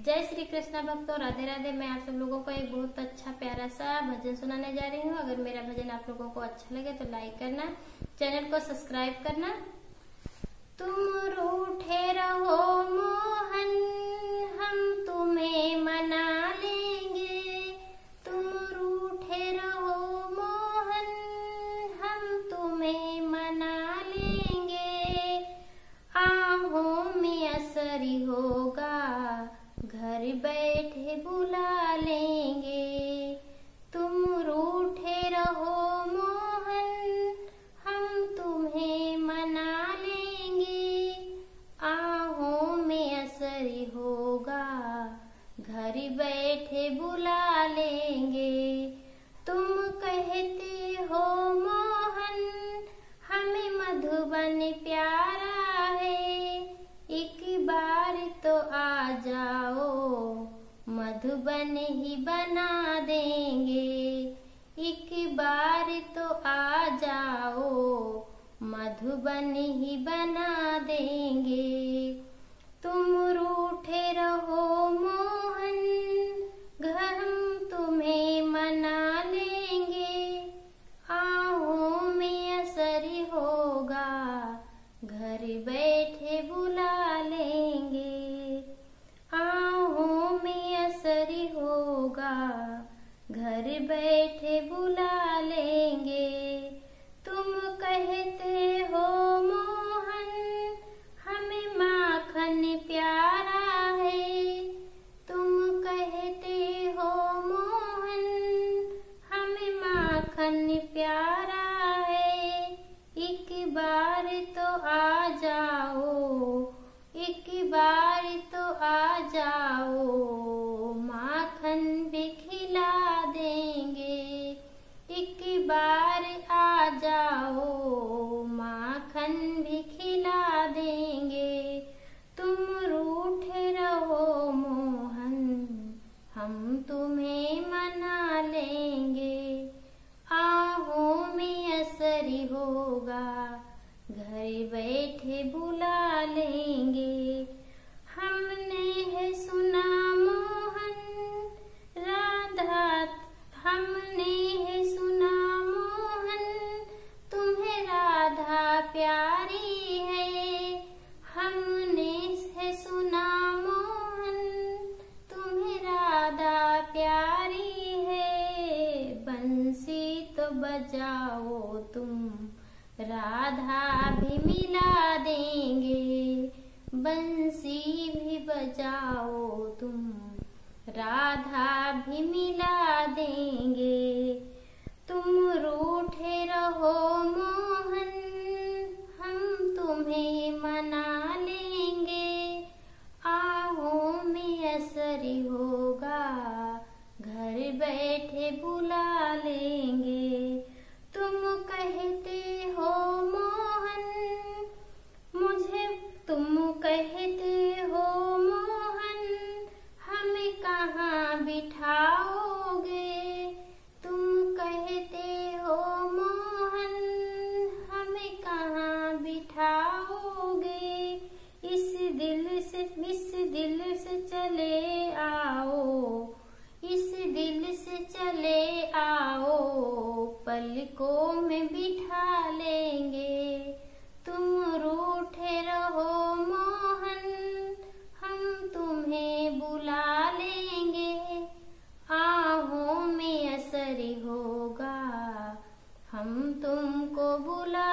जय श्री कृष्णा भक्तों, राधे राधे। मैं आप सब लोगों को एक बहुत अच्छा प्यारा सा भजन सुनाने जा रही हूँ। अगर मेरा भजन आप लोगों को अच्छा लगे तो लाइक करना, चैनल को सब्सक्राइब करना। तुम रूठे रहो मोहन, हम तुम्हें मना लेंगे। तुम रूठे रहो मोहन, हम तुम्हें मना लेंगे। आहों में असर होगा, घर बैठे बुला लेंगे। तुम रूठे रहो मोहन, हम तुम्हें मना लेंगे। आहों में असर होगा, घर बैठे बुला लेंगे। तुम कहते हो मोहन, हमें मधुबन प्यारा है। एक बार तो आ जाओ, मधुबन ही बना देंगे। एक बार तो आ जाओ, मधुबन ही बना देंगे। तुम रूठे रहो मोहन, हम तुम्हें मना लेंगे। आहों में असर होगा, घर बैठे बुला लेंगे। आहों में असर होगा, घर बैठे बुला लेंगे। तुम कहते हो मोहन, हमें माखन प्यारा है। तुम कहते हो मोहन, हमें माखन प्यारा है। एक बार तो आ जाओ, एक बार तो आ जाओ, माखन भी खिला देंगे। एक बार आ जाओ, माखन भी खिला देंगे। तुम रूठे रहो मोहन, हम तुम्हें मना लेंगे। आहों में असर होगा, घर बैठे बुला लेंगे। हमने है सुना मोहन राधा, हमने है सुना मोहन, तुम्हें राधा प्यारी है। हमने है सुना मोहन, तुम्हें राधा प्यारी है। बंसी तो बजाओ तुम, राधा भी मिला देंगे। बंसी भी बजाओ तुम, राधा भी मिला देंगे। तुम रूठे रहो मोहन, हम तुम्हें मना लेंगे। आहों में असर होगा, घर बैठे बुला लेंगे। तुम कहते हो मोहन, मुझे तुम कहते हो मोहन, हमें कहाँ बिठाओगे। तुम कहते हो मोहन, हमें कहाँ बिठाओगे। इस दिल से चले आओ, इस दिल से चले आओ, पलकों में बिठा लेंगे। तुम रूठे रहो मोहन, हम तुम्हें बुला लेंगे। आहों में असर होगा, हम तुमको बुला